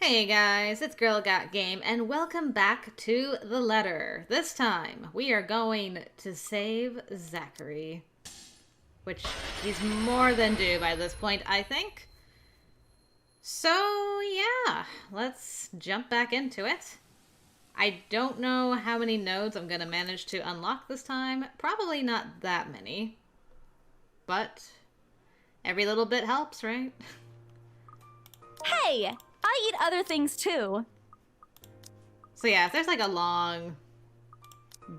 Hey guys, it's GirlGotGame, and welcome back to The Letter. This time, we are going to save Zachary. Which he's more than due by this point, I think. So, yeah, let's jump back into it. I don't know how many nodes I'm going to manage to unlock this time. Probably not that many. But every little bit helps, right? Hey! I eat other things too. So yeah, if there's like a long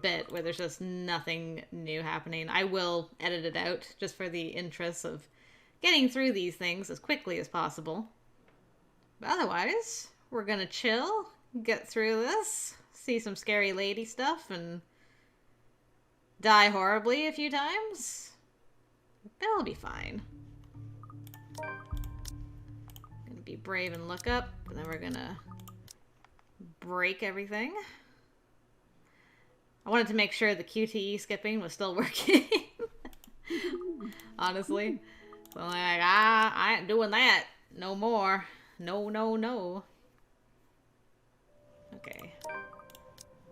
bit where there's just nothing new happening, I will edit it out just for the interest of getting through these things as quickly as possible. But otherwise, we're gonna chill, get through this, see some scary lady stuff, and die horribly a few times. That'll be fine. Be brave and look up, and then we're gonna break everything. I wanted to make sure the QTE skipping was still working. Honestly. So I'm like, I ain't doing that no more. No, no, no. Okay.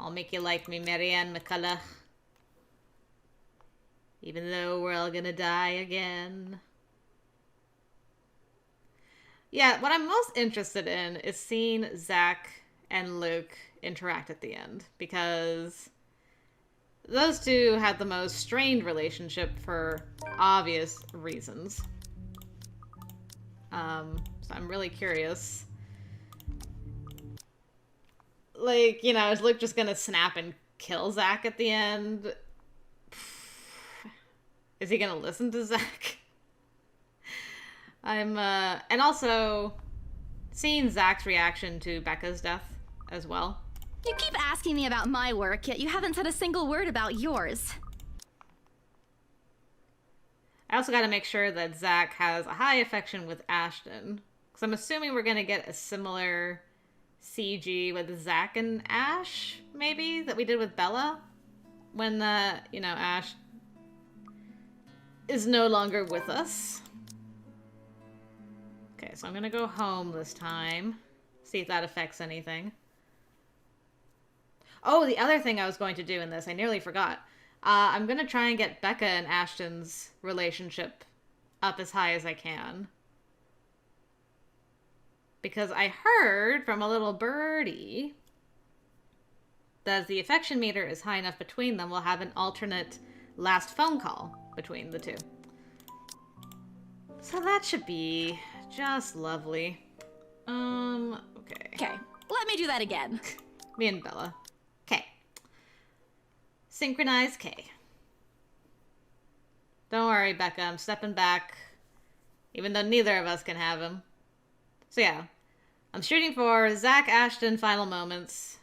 I'll make you like me, Marianne McCullough. Even though we're all gonna die again. Yeah, what I'm most interested in is seeing Zach and Luke interact at the end, because those two had the most strained relationship for obvious reasons. So I'm really curious. Like, you know, is Luke just gonna snap and kill Zach at the end? Is he gonna listen to Zach? And also, seeing Zach's reaction to Becca's death as well. You keep asking me about my work, yet you haven't said a single word about yours. I also gotta make sure that Zach has a high affection with Ashton. Because I'm assuming we're gonna get a similar CG with Zach and Ash, maybe, that we did with Bella. When, you know, Ash is no longer with us. Okay, so I'm gonna go home this time. See if that affects anything. Oh, the other thing I was going to do in this, I nearly forgot. I'm gonna try and get Becca and Ashton's relationship up as high as I can. Because I heard from a little birdie that if the affection meter is high enough between them, we'll have an alternate last phone call between the two. So that should be just lovely. Okay. Okay, let me do that again. Me and Bella. K. Synchronize K. Don't worry, Becca, I'm stepping back. Even though neither of us can have him. So yeah. I'm shooting for Zach Ashton final moments.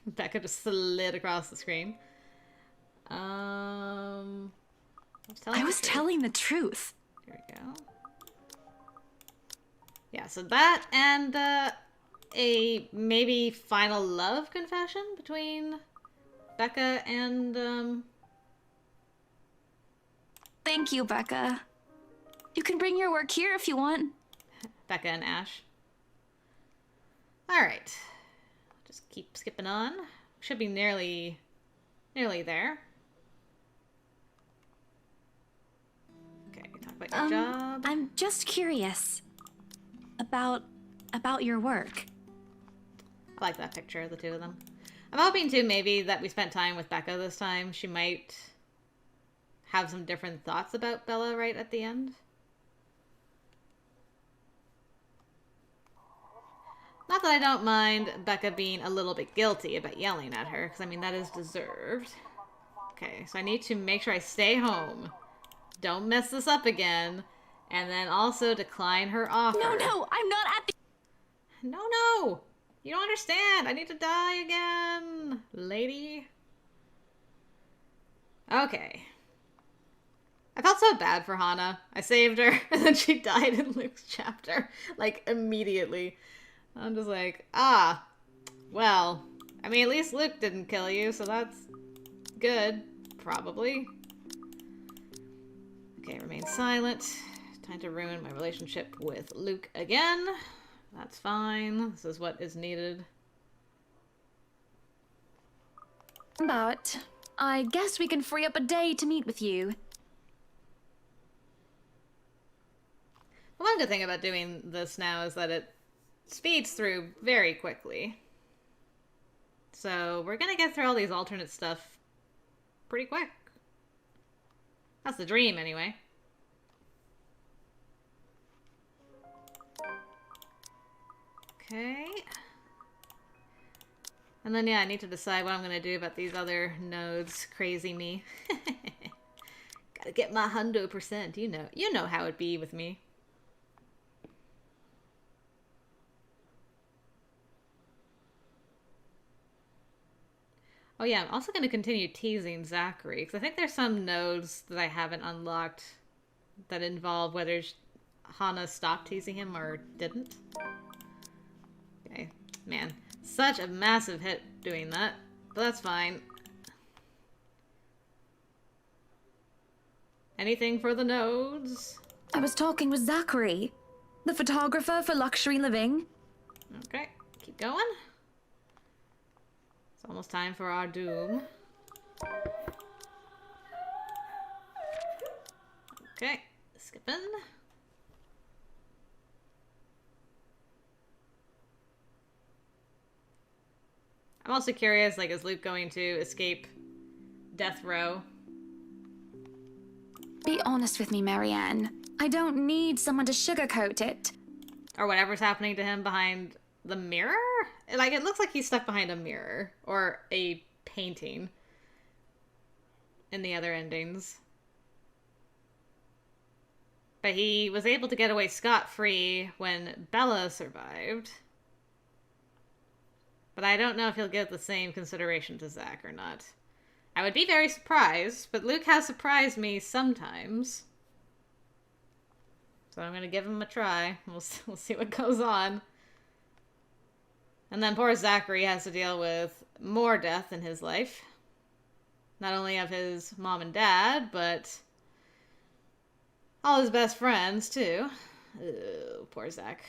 Becca just slid across the screen. I was telling the truth. Here we go. Yeah, so that and a maybe final love confession between Becca and Thank you, Becca. You can bring your work here if you want. Becca and Ash. Alright. Just keep skipping on. Should be nearly there. Okay, talk about your job. I'm just curious about your work. I like that picture of the two of them. I'm hoping too maybe that we spent time with Becca this time. She might have some different thoughts about Bella right at the end. Not that I don't mind Becca being a little bit guilty about yelling at her, because I mean that is deserved. Okay, so I need to make sure I stay home. Don't mess this up again. And then also decline her offer. No, I'm not at the... No. You don't understand. I need to die again, lady. Okay. I felt so bad for Hannah. I saved her, and then she died in Luke's chapter. Like, immediately. I'm just like, well. I mean, at least Luke didn't kill you, so that's good. Probably. Okay, remain silent. Time to ruin my relationship with Luke again. That's fine. This is what is needed. But I guess we can free up a day to meet with you. One good thing about doing this now is that it speeds through very quickly. So we're gonna get through all these alternate stuff pretty quick. That's the dream, anyway. Okay. And then, yeah, I need to decide what I'm gonna do about these other nodes. Crazy me. Gotta get my 100%. You know how it be with me. Oh yeah, I'm also going to continue teasing Zachary, because I think there's some nodes that I haven't unlocked that involve whether Hana stopped teasing him or didn't. Okay, man, such a massive hit doing that, but that's fine. Anything for the nodes? I was talking with Zachary, the photographer for Luxury Living. Okay, keep going. Almost time for our doom. Okay, skipping. I'm also curious, like, is Luke going to escape death row? Be honest with me, Marianne. I don't need someone to sugarcoat it. Or whatever's happening to him behind the mirror? Like, it looks like he's stuck behind a mirror. Or a painting. In the other endings. But he was able to get away scot-free when Bella survived. But I don't know if he'll get the same consideration to Zach or not. I would be very surprised, but Luke has surprised me sometimes. So I'm gonna give him a try. We'll see what goes on. And then poor Zachary has to deal with more death in his life. Not only of his mom and dad, but all his best friends, too. Ugh, poor Zach.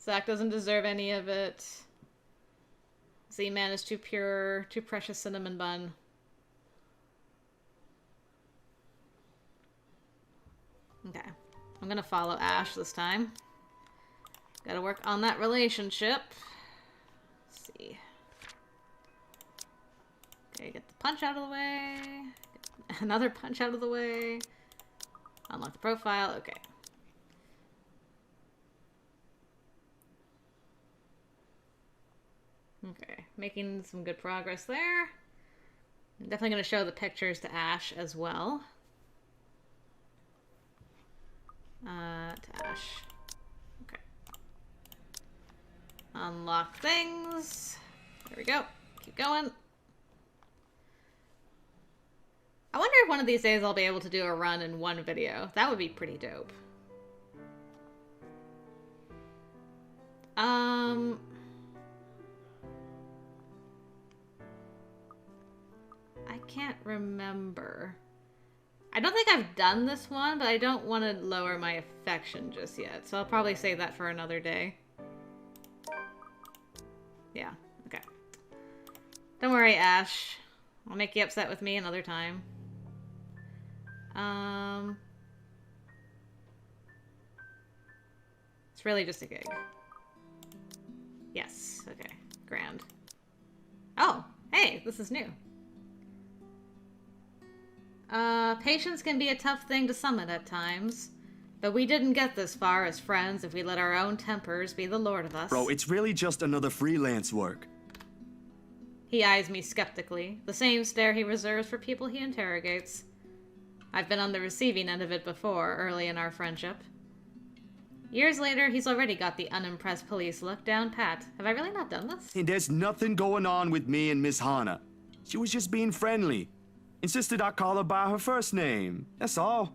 Zach doesn't deserve any of it. Z-Man is too pure, too precious cinnamon bun. Okay. I'm gonna follow Ash this time. Gotta work on that relationship. Let's see. Okay, get the punch out of the way. Get another punch out of the way. Unlock the profile. Okay. Okay, making some good progress there. I'm definitely going to show the pictures to Ash as well. To Ash. Okay. Unlock things. There we go. Keep going. I wonder if one of these days I'll be able to do a run in one video. That would be pretty dope. I can't remember. I don't think I've done this one, but I don't want to lower my affection just yet. So I'll probably save that for another day. Yeah, okay. Don't worry, Ash. I'll make you upset with me another time. It's really just a gig. Yes, okay. Grand. Oh, hey, this is new. Patience can be a tough thing to summon at times. But we didn't get this far as friends if we let our own tempers be the lord of us. Bro, it's really just another freelance work. He eyes me skeptically, the same stare he reserves for people he interrogates. I've been on the receiving end of it before, early in our friendship. Years later, he's already got the unimpressed police look down pat. Have I really not done this? And there's nothing going on with me and Miss Hana. She was just being friendly. Insisted I call her by her first name. That's all.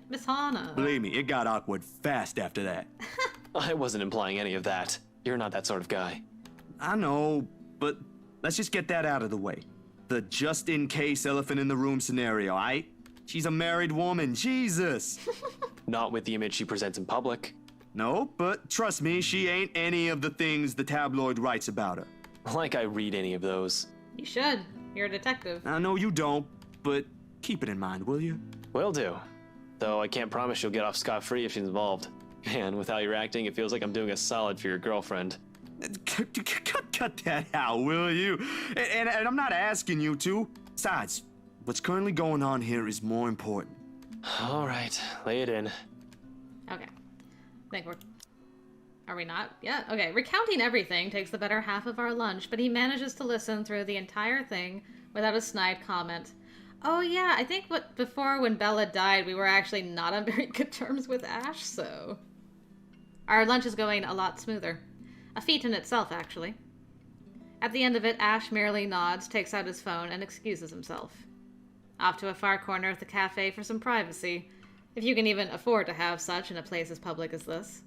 Miss Hana. Believe me, it got awkward fast after that. I wasn't implying any of that. You're not that sort of guy. I know, but let's just get that out of the way. The just-in-case elephant in the room scenario, aight? She's a married woman, Jesus! Not with the image she presents in public. No, but trust me, she ain't any of the things the tabloid writes about her. Like I read any of those. You should. You're a detective. I know you don't, but keep it in mind, will you? Will do. Though I can't promise she'll get off scot-free if she's involved. Man, without your acting, it feels like I'm doing a solid for your girlfriend. Cut that out, will you? And I'm not asking you to. Besides, what's currently going on here is more important. All right, lay it in. Okay. I think we're... Are we not? Yeah, okay. Recounting everything takes the better half of our lunch, but he manages to listen through the entire thing without a snide comment. Oh yeah, I think before when Bella died, we were actually not on very good terms with Ash, so... Our lunch is going a lot smoother. A feat in itself, actually. At the end of it, Ash merely nods, takes out his phone, and excuses himself. Off to a far corner of the cafe for some privacy, if you can even afford to have such in a place as public as this.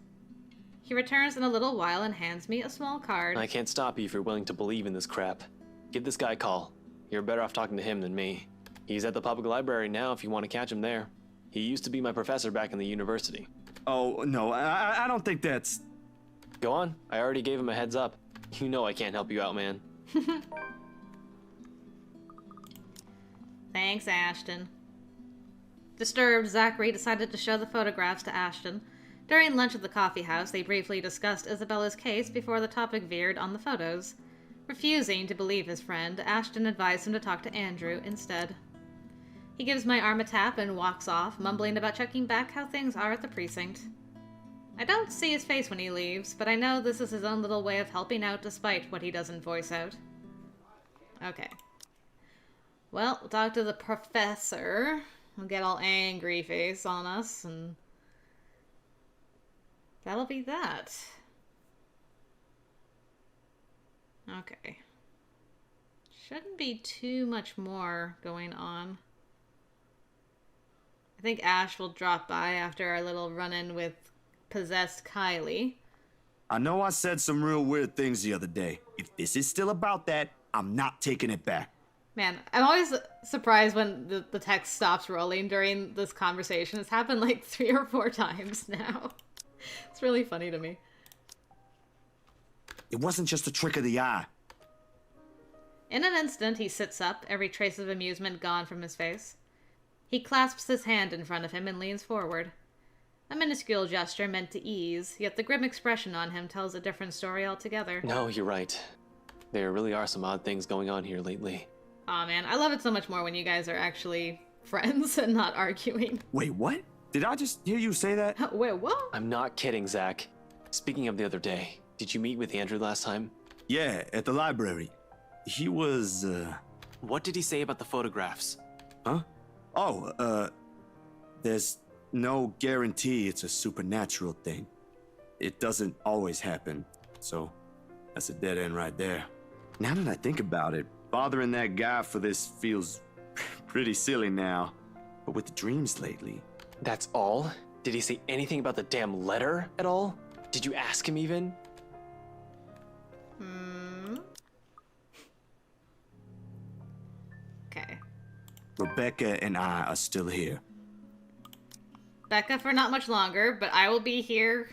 He returns in a little while and hands me a small card. I can't stop you if you're willing to believe in this crap. Give this guy a call. You're better off talking to him than me. He's at the public library now if you want to catch him there. He used to be my professor back in the university. Oh, no, I don't think that's... Go on. I already gave him a heads up. You know I can't help you out, man. Thanks, Ashton. Disturbed, Zachary decided to show the photographs to Ashton. During lunch at the coffee house, they briefly discussed Isabella's case before the topic veered on the photos. Refusing to believe his friend, Ashton advised him to talk to Andrew instead. He gives my arm a tap and walks off, mumbling about checking back how things are at the precinct. I don't see his face when he leaves, but I know this is his own little way of helping out despite what he doesn't voice out. Okay. Well, we'll talk to the professor. He'll get all angry face on us, and that'll be that. Okay. Shouldn't be too much more going on. I think Ash will drop by after our little run-in with possessed Kylie. I know I said some real weird things the other day. If this is still about that, I'm not taking it back. Man, I'm always surprised when the text stops rolling during this conversation. It's happened like 3 or 4 times now. It's really funny to me. It wasn't just a trick of the eye. In an instant, he sits up, every trace of amusement gone from his face. He clasps his hand in front of him and leans forward. A minuscule gesture meant to ease, yet the grim expression on him tells a different story altogether. No, you're right. There really are some odd things going on here lately. Aw, man, I love it so much more when you guys are actually friends and not arguing. Wait, what? Did I just hear you say that? Wait, what? I'm not kidding, Zach. Speaking of the other day, did you meet with Andrew last time? Yeah, at the library. He was, What did he say about the photographs? Huh? Oh, there's no guarantee it's a supernatural thing. It doesn't always happen, so that's a dead end right there. Now that I think about it, bothering that guy for this feels pretty silly now. But with the dreams lately... That's all? Did he say anything about the damn letter at all? Did you ask him even? Okay. Rebecca and I are still here. Becca for not much longer, but I will be here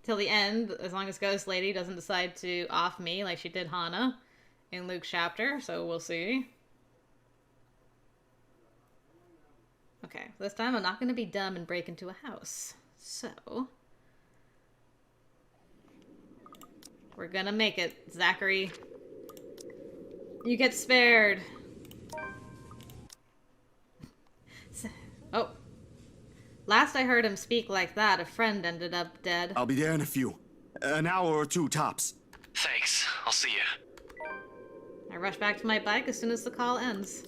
till the end, as long as Ghost Lady doesn't decide to off me like she did Hana in Luke's chapter, so we'll see. Okay, this time I'm not going to be dumb and break into a house. So, we're gonna make it, Zachary. You get spared. Oh. Last I heard him speak like that, a friend ended up dead. I'll be there in a few. An hour or 2 tops. Thanks. I'll see you. I rush back to my bike as soon as the call ends.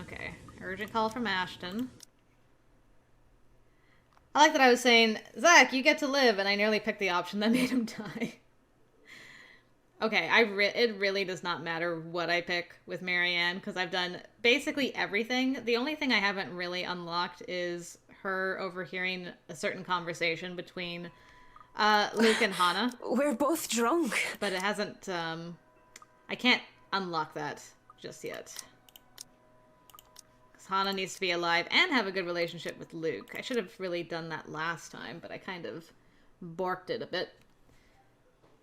Okay. Urgent call from Ashton. I like that I was saying, Zach, you get to live, and I nearly picked the option that made him die. Okay, it really does not matter what I pick with Marianne, because I've done basically everything. The only thing I haven't really unlocked is her overhearing a certain conversation between Luke and Hana. We're both drunk. But it hasn't, I can't unlock that just yet. Because Hana needs to be alive and have a good relationship with Luke. I should have really done that last time, but I kind of borked it a bit.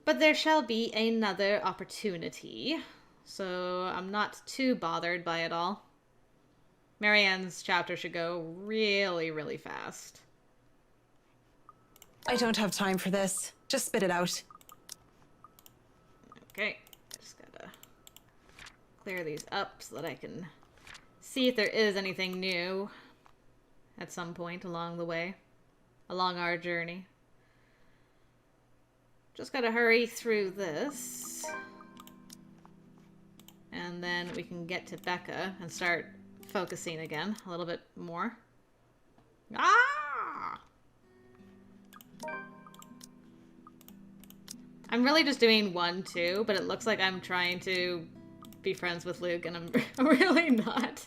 But there shall be another opportunity, so I'm not too bothered by it all. Marianne's chapter should go really, really fast. I don't have time for this. Just spit it out. Okay, just gotta clear these up so that I can see if there is anything new at some point along the way, along our journey. Just gotta hurry through this. And then we can get to Becca and start focusing again a little bit more. Ah! I'm really just doing 1, 2, but it looks like I'm trying to be friends with Luke, and I'm really not.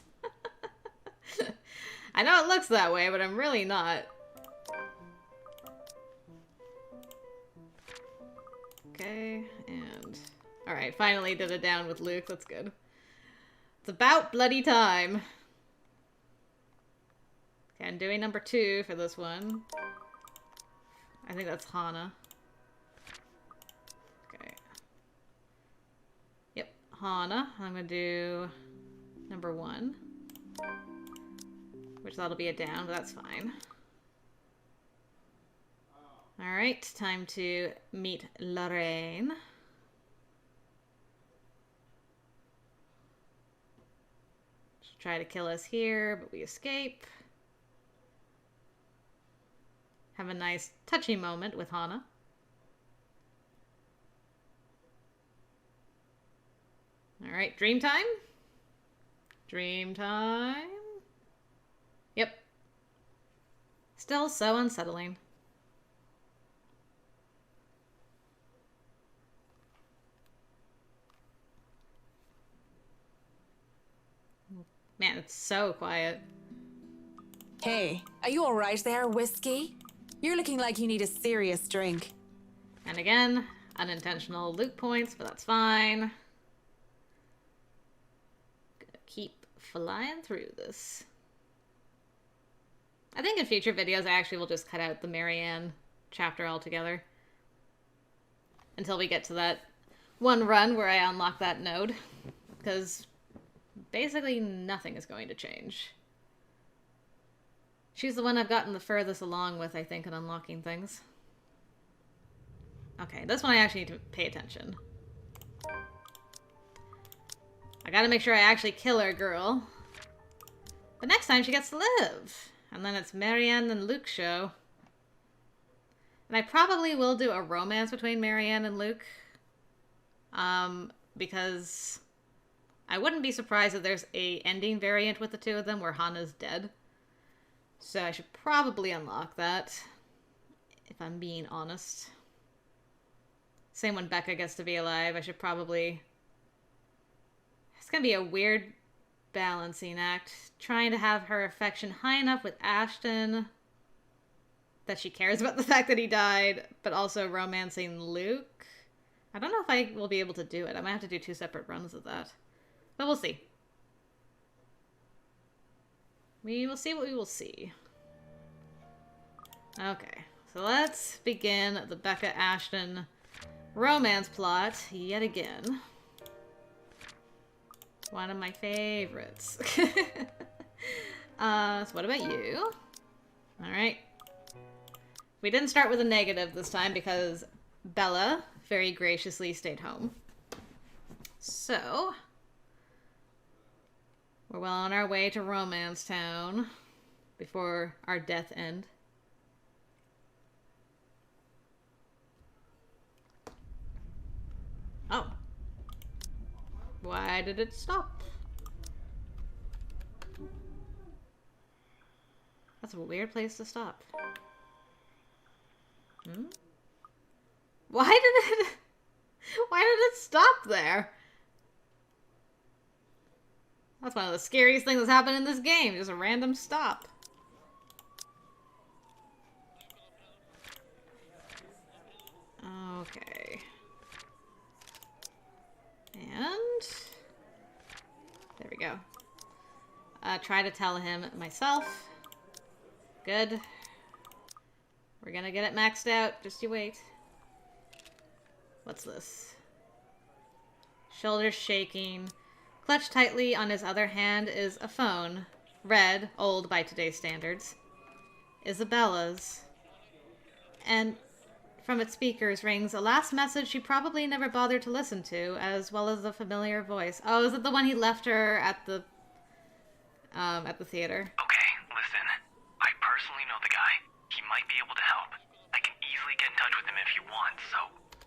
I know it looks that way, but I'm really not. Okay, and... Alright, finally did it down with Luke, that's good. It's about bloody time. Okay, I'm doing number 2 for this one. I think that's Hana. Okay. Yep, Hana. I'm gonna do number 1. Which that'll be a down, but that's fine. Alright, time to meet Lorraine. She'll try to kill us here, but we escape. Have a nice touchy moment with Hana. Alright, dream time? Dream time? Yep. Still so unsettling. Man, it's so quiet. Hey, are you alright there, Whiskey? You're looking like you need a serious drink. And again, unintentional Luke points, but that's fine. Gonna keep flying through this. I think in future videos I actually will just cut out the Marianne chapter altogether. Until we get to that one run where I unlock that node. Because basically nothing is going to change. She's the one I've gotten the furthest along with, I think, in unlocking things. Okay, this one I actually need to pay attention. I gotta make sure I actually kill her girl. But next time she gets to live. And then it's Marianne and Luke's show. And I probably will do a romance between Marianne and Luke. Because I wouldn't be surprised if there's a ending variant with the two of them where Hana's dead. So I should probably unlock that, if I'm being honest. Same when Becca gets to be alive. I should probably... It's gonna be a weird balancing act. Trying to have her affection high enough with Ashton that she cares about the fact that he died, but also romancing Luke. I don't know if I will be able to do it. I might have to do 2 separate runs of that. But we'll see. We will see what we will see. Okay, so let's begin the Becca Ashton romance plot yet again. One of my favorites. So what about you? Alright. We didn't start with a negative this time because Bella very graciously stayed home. So... we're well on our way to Romance Town before our death end. Oh. Why did it stop? That's a weird place to stop. Hmm? Why did it stop there? That's one of the scariest things that's happened in this game. Just a random stop. Okay. And... there we go. try to tell him myself. Good. We're gonna get it maxed out. Just you wait. What's this? Shoulders shaking. Clutched tightly on his other hand is a phone. Red, old by today's standards. Isabella's. And from its speakers rings a last message she probably never bothered to listen to, as well as the familiar voice. Oh, is it the one he left her at the theater? Okay, listen. I personally know the guy. He might be able to help. I can easily get in touch with him if you want, so...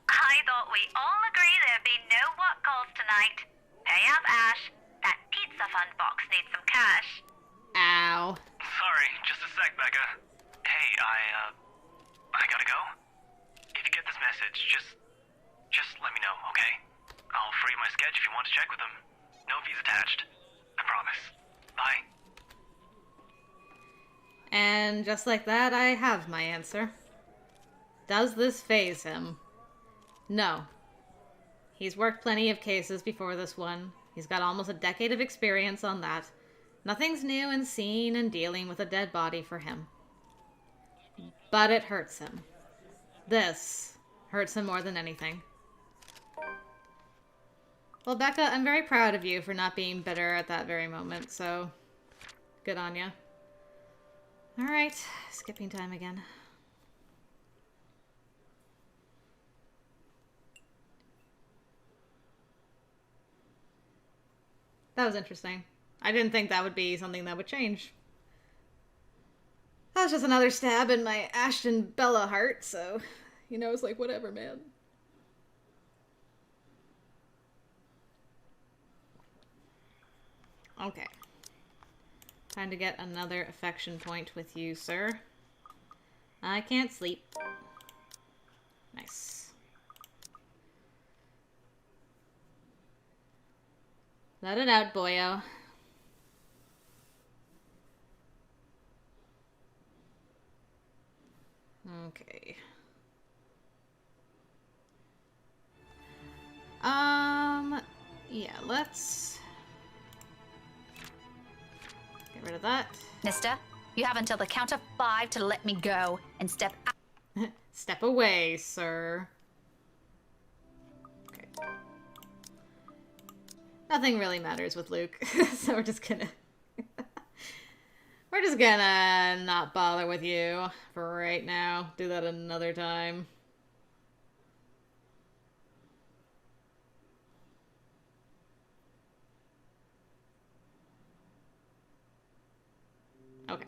I thought we all agree there'd be no work calls tonight. Pay up, Ash. That pizza fund box needs some cash. Ow. Sorry, just a sec, Becca. Hey, I gotta go. If you get this message, just let me know, okay? I'll free my sketch if you want to check with him. No fees attached. I promise. Bye. And just like that, I have my answer. Does this faze him? No. He's worked plenty of cases before this one. He's got almost a decade of experience on that. Nothing's new in seeing and dealing with a dead body for him. But it hurts him. This hurts him more than anything. Well, Becca, I'm very proud of you for not being bitter at that very moment, so good on ya. Alright, skipping time again. That was interesting. I didn't think that would be something that would change. That was just another stab in my Ashton Bella heart, so, you know, it's like, whatever, man. Okay. Time to get another affection point with you, sir. I can't sleep. Nice. Let it out, boyo. Okay. Yeah, let's get rid of that. Mister, you have until the count of 5 to let me go and step out. Step away, sir. Okay. Nothing really matters with Luke, so we're just gonna not bother with you for right now. Do that another time. Okay,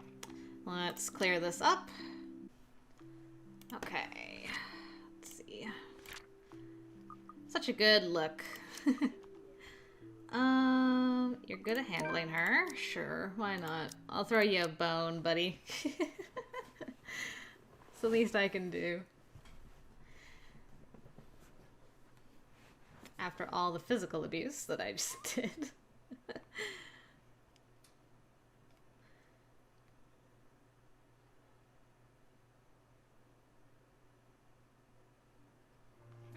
let's clear this up. Okay, let's see. Such a good look. You're good at handling her. Sure, why not? I'll throw you a bone, buddy. It's the least I can do. After all the physical abuse that I just did.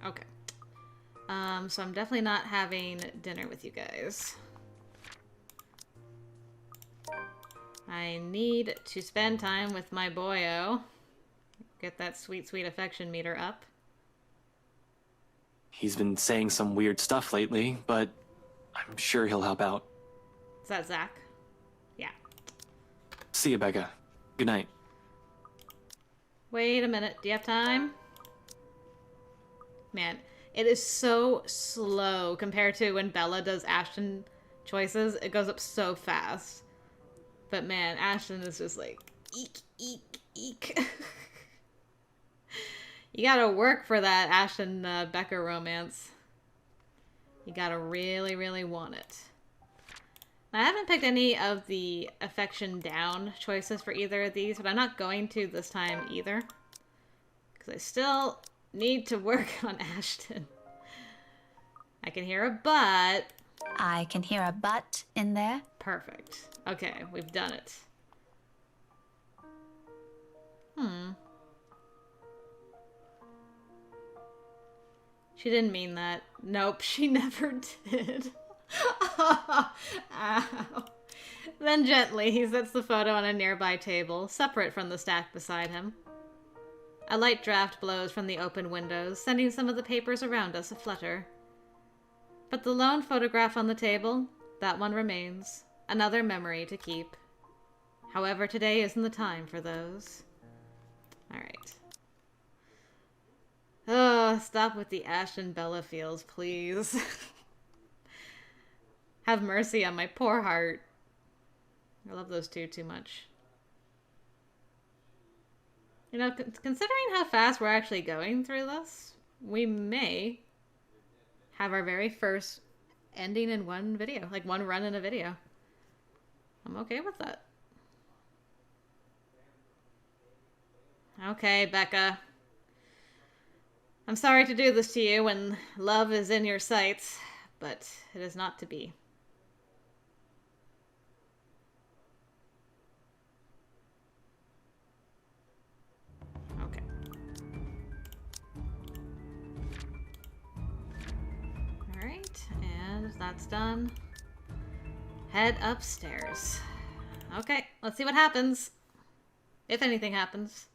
Okay. So I'm definitely not having dinner with you guys. I need to spend time with my boyo. Get that sweet, sweet affection meter up. He's been saying some weird stuff lately, but I'm sure he'll help out. Is that Zach? Yeah. See you, Becca. Good night. Wait a minute. Do you have time? Man, it is so slow compared to when Bella does Ashton choices. It goes up so fast. But man, Ashton is just like, eek, eek, eek. You gotta work for that Ashton Becca romance. You gotta really, really want it. I haven't picked any of the affection down choices for either of these, but I'm not going to this time either. Because I still need to work on Ashton. I can hear a but. I can hear a but in there. Perfect. Okay, we've done it. She didn't mean that. Nope, she never did. Ow. Then gently, he sets the photo on a nearby table, separate from the stack beside him. A light draft blows from the open windows, sending some of the papers around us aflutter. But the lone photograph on the table, that one remains, another memory to keep. However, today isn't the time for those. Alright. Oh, stop with the Ashton Bella feels, please. Have mercy on my poor heart. I love those two too much. You know, considering how fast we're actually going through this, we may have our very first ending in one video. Like, one run in a video. I'm okay with that. Okay, Becca. I'm sorry to do this to you when love is in your sights, but it is not to be. Okay. Alright, and that's done. Head upstairs. Okay, let's see what happens. If anything happens.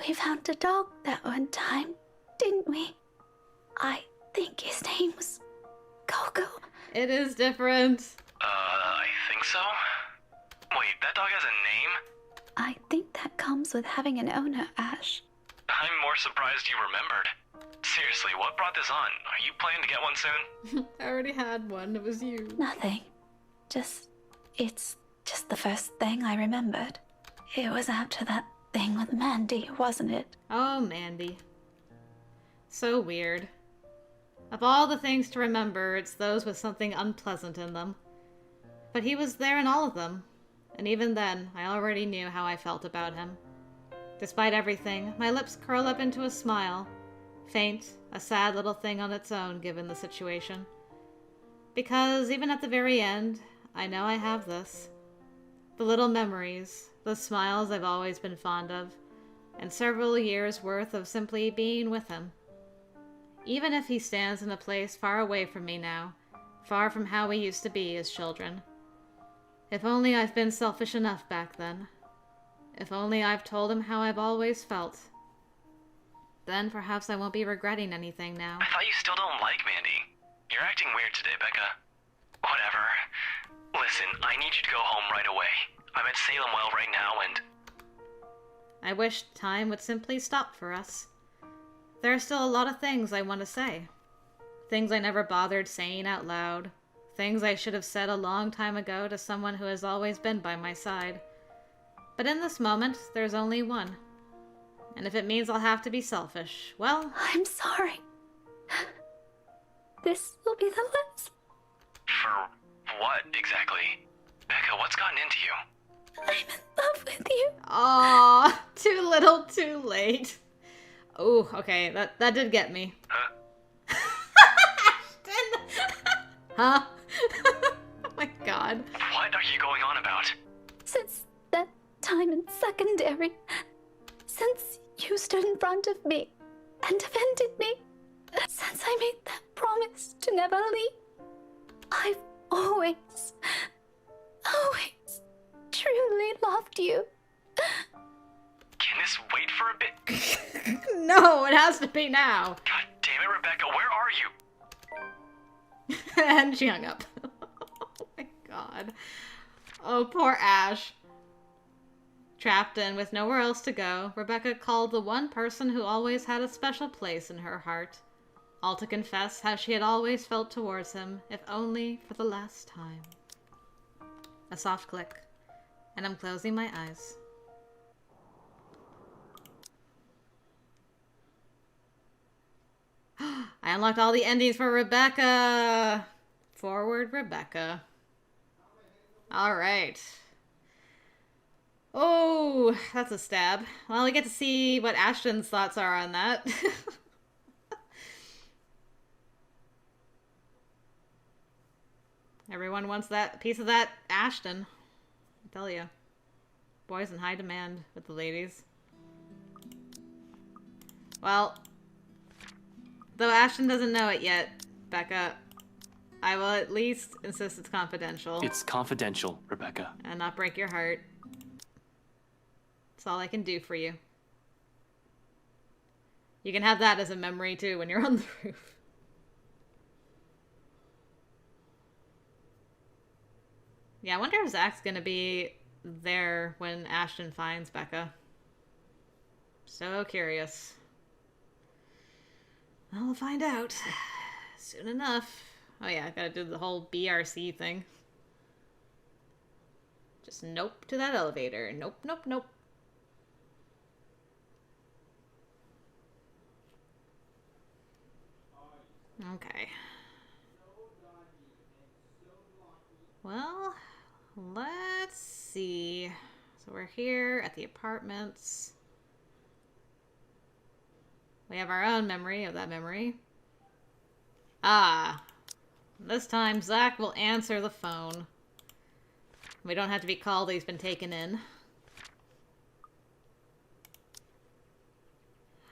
We found a dog that one time, didn't we? I think his name was Coco. It is different. I think so? Wait, that dog has a name? I think that comes with having an owner, Ash. I'm more surprised you remembered. Seriously, what brought this on? Are you planning to get one soon? I already had one. It was you. Nothing. It's just the first thing I remembered. It was after that thing with Mandy, wasn't it? Oh, Mandy. So weird. Of all the things to remember, it's those with something unpleasant in them. But he was there in all of them. And even then, I already knew how I felt about him. Despite everything, my lips curl up into a smile. Faint, a sad little thing on its own, given the situation. Because even at the very end, I know I have this. The little memories, the smiles I've always been fond of, and several years' worth of simply being with him. Even if he stands in a place far away from me now, far from how we used to be as children. If only I've been selfish enough back then. If only I've told him how I've always felt. Then perhaps I won't be regretting anything now. I thought you still don't like Mandy. You're acting weird today, Becca. Whatever. Listen, I need you to go home right away. I'm at Salem Well right now and... I wish time would simply stop for us. There are still a lot of things I want to say. Things I never bothered saying out loud. Things I should have said a long time ago to someone who has always been by my side. But in this moment, there's only one. And if it means I'll have to be selfish, well... I'm sorry. This will be the last. For what, exactly? Becca, what's gotten into you? I'm in love with you. Aww, too little, too late. Oh, okay, that did get me. Huh? Huh? Oh my god. What are you going on about? Since that time in secondary, since you stood in front of me and defended me, since I made that promise to never leave, I've always truly loved you. Can this wait for a bit? No, it has to be now. God damn it, Rebecca, where are you? And she hung up. Oh my god. Oh, poor Ash. Trapped in with nowhere else to go, Rebecca called the one person who always had a special place in her heart, all to confess how she had always felt towards him, if only for the last time. A soft click, and I'm closing my eyes. I unlocked all the endings for Rebecca! Forward, Rebecca. Alright. Oh, that's a stab. Well, we get to see what Ashton's thoughts are on that. Everyone wants that piece of that Ashton. I tell you. Boys in high demand with the ladies. Well, though Ashton doesn't know it yet, Becca, I will at least insist it's confidential. It's confidential, Rebecca. And not break your heart. That's all I can do for you. You can have that as a memory, too, when you're on the roof. Yeah, I wonder if Zach's gonna be there when Ashton finds Becca. So curious. Well, we'll find out soon enough. Oh yeah, I gotta do the whole BRC thing. Just nope to that elevator. Nope, nope, nope. Okay. Well, let's see. So we're here at the apartments. We have our own memory of that memory. Ah. This time, Zach will answer the phone. We don't have to be called, he's been taken in.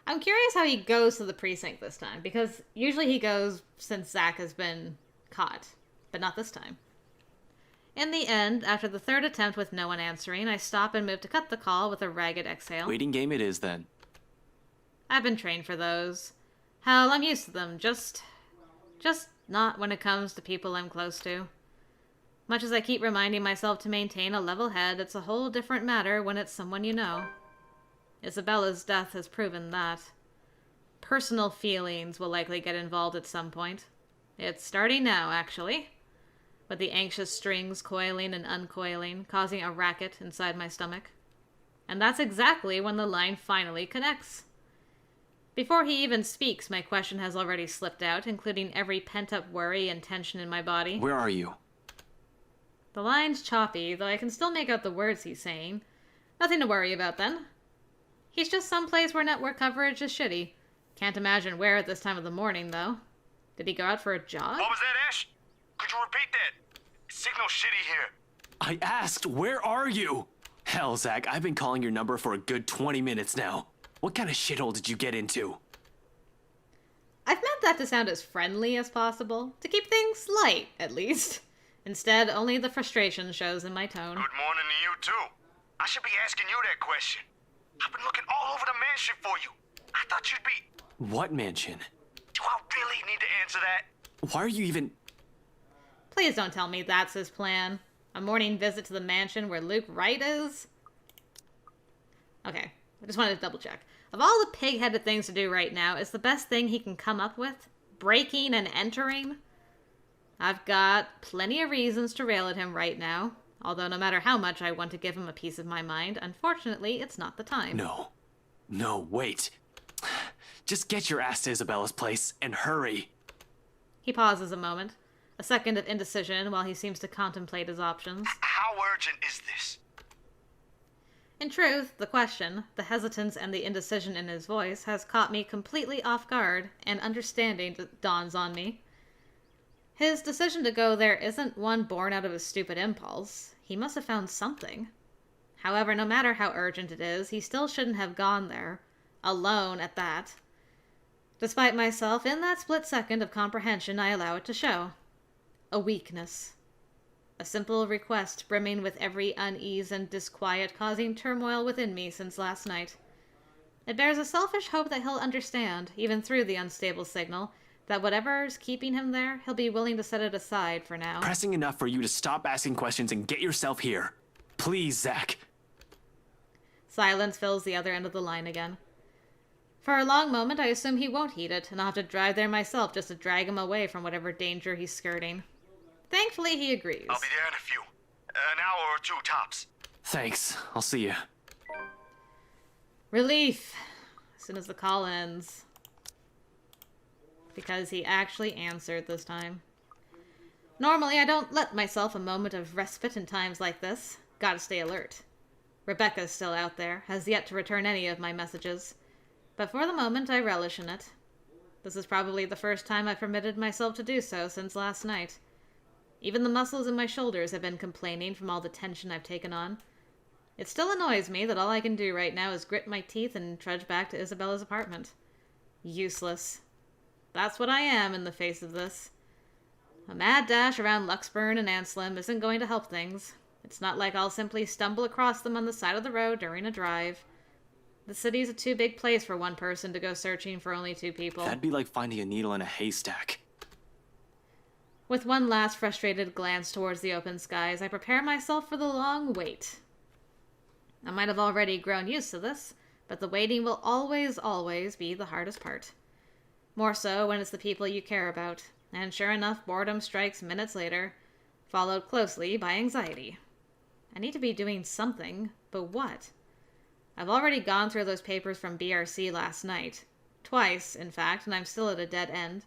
I'm curious how he goes to the precinct this time, because usually he goes since Zach has been caught, but not this time. In the end, after the third attempt with no one answering, I stop and move to cut the call with a ragged exhale. Waiting game it is, then. I've been trained for those. Hell, I'm used to them, just not when it comes to people I'm close to. Much as I keep reminding myself to maintain a level head, it's a whole different matter when it's someone you know. Isabella's death has proven that. Personal feelings will likely get involved at some point. It's starting now, actually. With the anxious strings coiling and uncoiling, causing a racket inside my stomach. And that's exactly when the line finally connects. Before he even speaks, my question has already slipped out, including every pent-up worry and tension in my body. Where are you? The line's choppy, though I can still make out the words he's saying. Nothing to worry about, then. He's just someplace where network coverage is shitty. Can't imagine where at this time of the morning, though. Did he go out for a jog? What was that, Ash? Could you repeat that? Signal shitty here. I asked, where are you? Hell, Zach, I've been calling your number for a good 20 minutes now. What kind of shithole did you get into? I've meant that to sound as friendly as possible. To keep things light, at least. Instead, only the frustration shows in my tone. Good morning to you, too. I should be asking you that question. I've been looking all over the mansion for you. I thought you'd be... What mansion? Do I really need to answer that? Why are you even... Please don't tell me that's his plan. A morning visit to the mansion where Luke Wright is? Okay, I just wanted to double check. Of all the pig-headed things to do right now, is the best thing he can come up with breaking and entering? I've got plenty of reasons to rail at him right now. Although no matter how much I want to give him a piece of my mind, unfortunately, it's not the time. No. No, wait. Just get your ass to Isabella's place, and hurry. He pauses a moment. A second of indecision while he seems to contemplate his options. How urgent is this? In truth, the question, the hesitance and the indecision in his voice has caught me completely off guard, and understanding dawns on me. His decision to go there isn't one born out of a stupid impulse. He must have found something. However, no matter how urgent it is, he still shouldn't have gone there. Alone at that. Despite myself, in that split second of comprehension, I allow it to show. A weakness. A simple request brimming with every unease and disquiet causing turmoil within me since last night. It bears a selfish hope that he'll understand, even through the unstable signal, that whatever's keeping him there, he'll be willing to set it aside for now. Pressing enough for you to stop asking questions and get yourself here. Please, Zach. Silence fills the other end of the line again. For a long moment, I assume he won't heed it, and I'll have to drive there myself just to drag him away from whatever danger he's skirting. Thankfully, he agrees. I'll be there in a few. An hour or two, tops. Thanks. I'll see you. Relief. As soon as the call ends. Because he actually answered this time. Normally, I don't let myself a moment of respite in times like this. Gotta stay alert. Rebecca's still out there, has yet to return any of my messages. But for the moment, I relish in it. This is probably the first time I've permitted myself to do so since last night. Even the muscles in my shoulders have been complaining from all the tension I've taken on. It still annoys me that all I can do right now is grit my teeth and trudge back to Isabella's apartment. Useless. That's what I am in the face of this. A mad dash around Luxburn and Anslim isn't going to help things. It's not like I'll simply stumble across them on the side of the road during a drive. The city's a too big place for one person to go searching for only 2 people. That'd be like finding a needle in a haystack. With one last frustrated glance towards the open skies, I prepare myself for the long wait. I might have already grown used to this, but the waiting will always be the hardest part. More so when it's the people you care about. And sure enough, boredom strikes minutes later, followed closely by anxiety. I need to be doing something, but what? I've already gone through those papers from BRC last night. Twice, in fact, and I'm still at a dead end.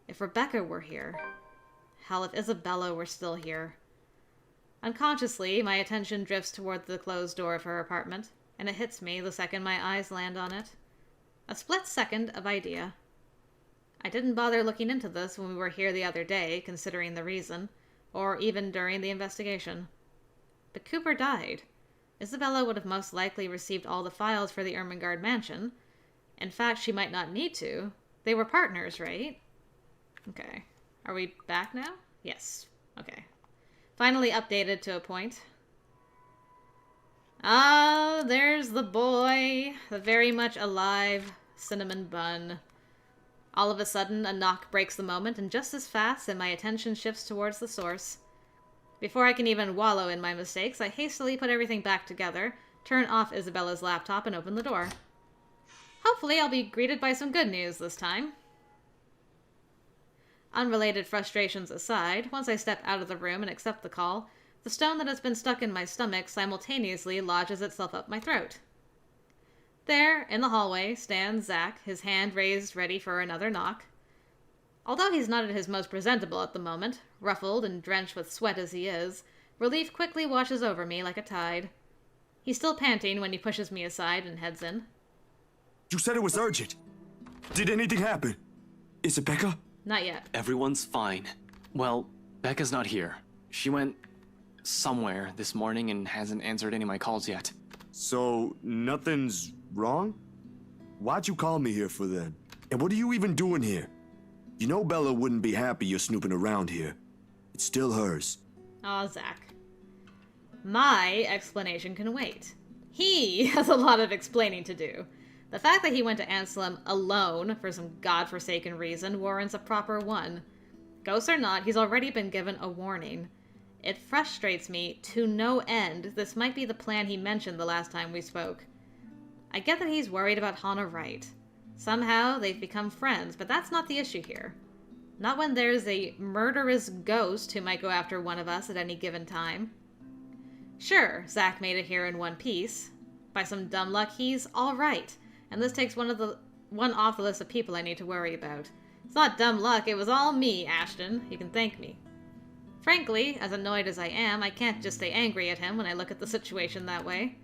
If Rebecca were here. Hell, if Isabella were still here. Unconsciously, my attention drifts toward the closed door of her apartment, and it hits me the second my eyes land on it. A split second of idea. I didn't bother looking into this when we were here the other day, considering the reason, or even during the investigation. But Cooper died. Isabella would have most likely received all the files for the Ermengarde mansion. In fact, she might not need to. They were partners, right? Okay. Are we back now? Yes. Okay. Finally updated to a point. Ah, there's the boy. The very much alive cinnamon bun. All of a sudden, a knock breaks the moment, and just as fast, and my attention shifts towards the source. Before I can even wallow in my mistakes, I hastily put everything back together, turn off Isabella's laptop, and open the door. Hopefully, I'll be greeted by some good news this time. Unrelated frustrations aside, once I step out of the room and accept the call, the stone that has been stuck in my stomach simultaneously lodges itself up my throat. There, in the hallway, stands Zach, his hand raised ready for another knock. Although he's not at his most presentable at the moment, ruffled and drenched with sweat as he is, relief quickly washes over me like a tide. He's still panting when he pushes me aside and heads in. You said it was urgent. Did anything happen? Is it Becca? Not yet. Everyone's fine. Well, Becca's not here. She went somewhere this morning and hasn't answered any of my calls yet. So, nothing's wrong? Why'd you call me here for then? And what are you even doing here? You know Bella wouldn't be happy you're snooping around here. It's still hers. Aw, Zach. My explanation can wait. He has a lot of explaining to do. The fact that he went to Anslim alone for some godforsaken reason warrants a proper one. Ghost or not, he's already been given a warning. It frustrates me to no end. This might be the plan he mentioned the last time we spoke. I get that he's worried about Hannah Wright. Somehow they've become friends, but that's not the issue here. Not when there's a murderous ghost who might go after one of us at any given time. Sure, Zach made it here in one piece. By some dumb luck, he's alright, and this takes one off the list of people I need to worry about. It's not dumb luck, it was all me, Ashton. You can thank me. Frankly, as annoyed as I am, I can't just stay angry at him when I look at the situation that way.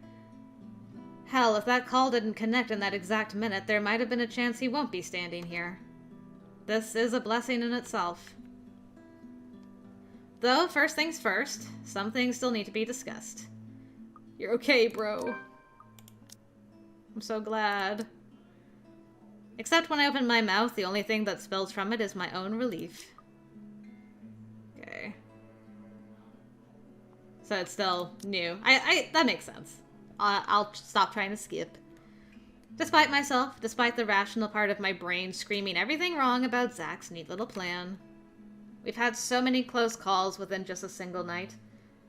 Hell, if that call didn't connect in that exact minute, there might have been a chance he won't be standing here. This is a blessing in itself. Though, first things first, some things still need to be discussed. You're okay, bro. I'm so glad. Except when I open my mouth, the only thing that spills from it is my own relief. Okay. So it's still new. That makes sense. I'll stop trying to skip. Despite myself, despite the rational part of my brain screaming everything wrong about Zach's neat little plan. We've had so many close calls within just a single night.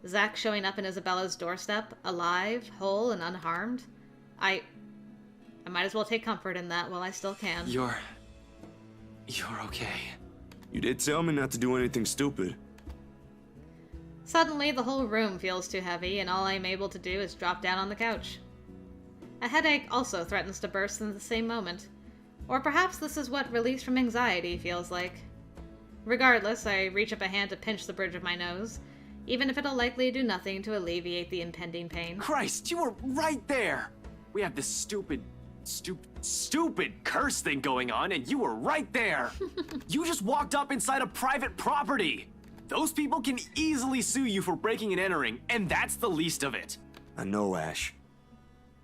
Zach showing up in Isabella's doorstep, alive, whole, and unharmed. I might as well take comfort in that while I still can. You're okay. You did tell me not to do anything stupid. Suddenly, the whole room feels too heavy, and all I'm able to do is drop down on the couch. A headache also threatens to burst in the same moment. Or perhaps this is what release from anxiety feels like. Regardless, I reach up a hand to pinch the bridge of my nose, even if it'll likely do nothing to alleviate the impending pain. Christ, you were right there! We have this stupid curse thing going on, and you were right there! You just walked up inside a private property! Those people can easily sue you for breaking and entering, and that's the least of it. I know, Ash.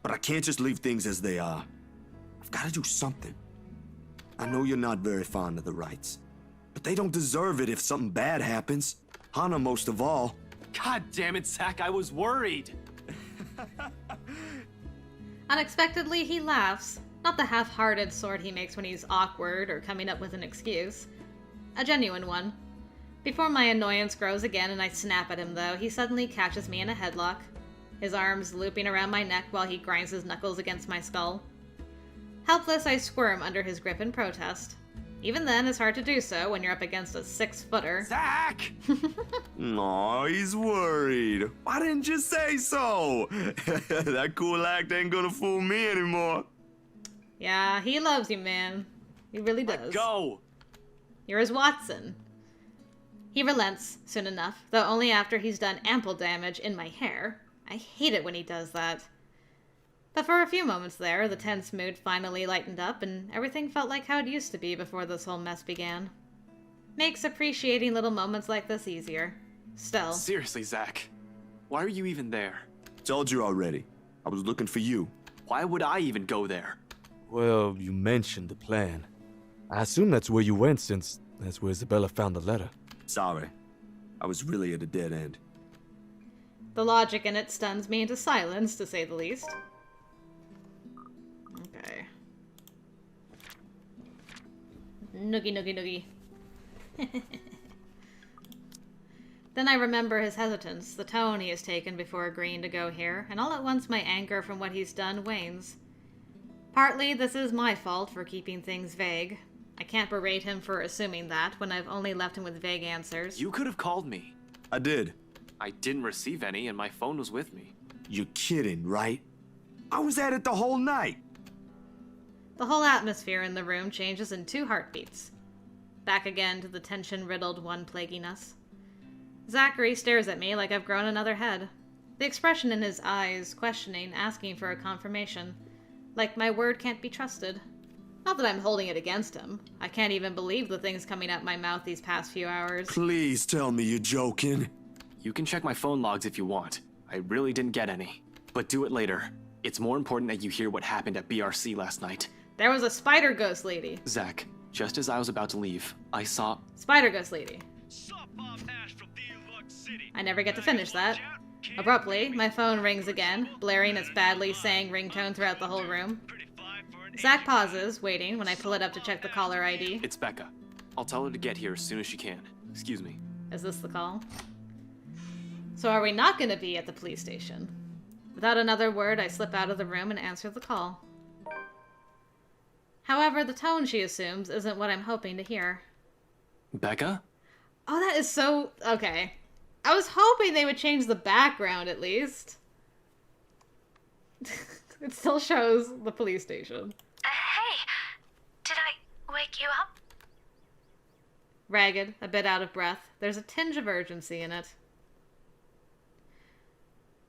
But I can't just leave things as they are. I've got to do something. I know you're not very fond of the Wrights. But they don't deserve it if something bad happens. Hannah most of all. God damn it, Zach, I was worried. Unexpectedly, he laughs. Not the half-hearted sort he makes when he's awkward or coming up with an excuse. A genuine one. Before my annoyance grows again and I snap at him, though, he suddenly catches me in a headlock, his arms looping around my neck while he grinds his knuckles against my skull. Helpless, I squirm under his grip in protest. Even then, it's hard to do so when you're up against a 6-footer. Zach! Aw, he's worried. Why didn't you say so? That cool act ain't gonna fool me anymore. Yeah, he loves you, man. He really does. Let go! You're his Watson. He relents soon enough, though only after he's done ample damage in my hair. I hate it when he does that. But for a few moments there, the tense mood finally lightened up, and everything felt like how it used to be before this whole mess began. Makes appreciating little moments like this easier. Still. Seriously, Zach. Why are you even there? Told you already. I was looking for you. Why would I even go there? Well, you mentioned the plan. I assume that's where you went since that's where Isabella found the letter. Sorry. I was really at a dead end. The logic in it stuns me into silence, to say the least. Okay. Noogie, noogie, noogie. Then I remember his hesitance, the tone he has taken before agreeing to go here, and all at once my anger from what he's done wanes. Partly this is my fault for keeping things vague. I can't berate him for assuming that when I've only left him with vague answers. You could have called me. I did. I didn't receive any, and my phone was with me. You're kidding, right? I was at it the whole night. The whole atmosphere in the room changes in 2 heartbeats. Back again to the tension-riddled one plaguing us. Zachary stares at me like I've grown another head. The expression in his eyes, questioning, asking for a confirmation. Like my word can't be trusted. Not that I'm holding it against him. I can't even believe the things coming out my mouth these past few hours. Please tell me you're joking. You can check my phone logs if you want. I really didn't get any. But do it later. It's more important that you hear what happened at BRC last night. There was a spider ghost lady. Zach, just as I was about to leave, I saw... Spider ghost lady. I never get to finish that. Abruptly, my phone rings again, blaring its badly sang ringtone throughout the whole room. Zach pauses, waiting, when I pull it up to check the caller ID. It's Becca. I'll tell her to get here as soon as she can. Excuse me. Is this the call? So are we not going to be at the police station? Without another word, I slip out of the room and answer the call. However, the tone she assumes isn't what I'm hoping to hear. Becca? Oh, that is so... Okay. I was hoping they would change the background, at least. It still shows the police station. Hey, did I wake you up? Ragged, a bit out of breath, there's a tinge of urgency in it.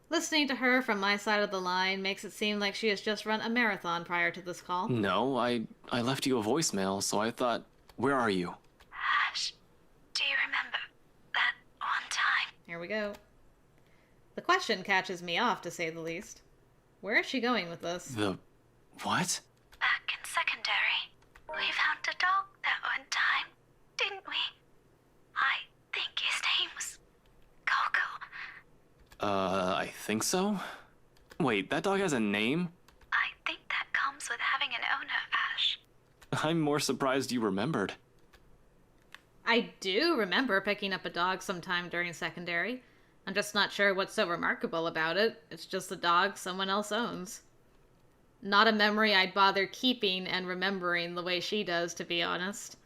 Listening to her from my side of the line makes it seem like she has just run a marathon prior to this call. No, I left you a voicemail, so I thought, where are you? Ash, do you remember that one time? Here we go. The question catches me off, to say the least. Where is she going with this? The... what? Back in secondary, we found a dog that one time, didn't we? I think his name was Coco. I think so? Wait, that dog has a name? I think that comes with having an owner, Ash. I'm more surprised you remembered. I do remember picking up a dog sometime during secondary. I'm just not sure what's so remarkable about it. It's just a dog someone else owns. Not a memory I'd bother keeping and remembering the way she does, to be honest.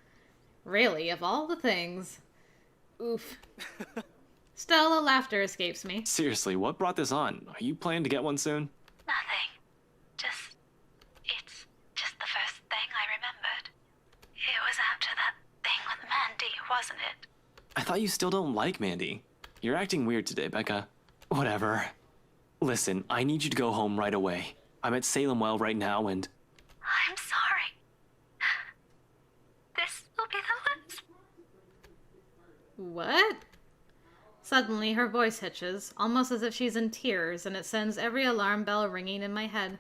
Really, of all the things. Oof. Still, a laughter escapes me. Seriously, what brought this on? Are you planning to get one soon? Nothing. It's just the first thing I remembered. It was after that thing with Mandy, wasn't it? I thought you still don't like Mandy. You're acting weird today, Becca. Whatever. Listen, I need you to go home right away. I'm at Salem Well right now and... I'm sorry. This will be the last. What? Suddenly, her voice hitches, almost as if she's in tears, and it sends every alarm bell ringing in my head.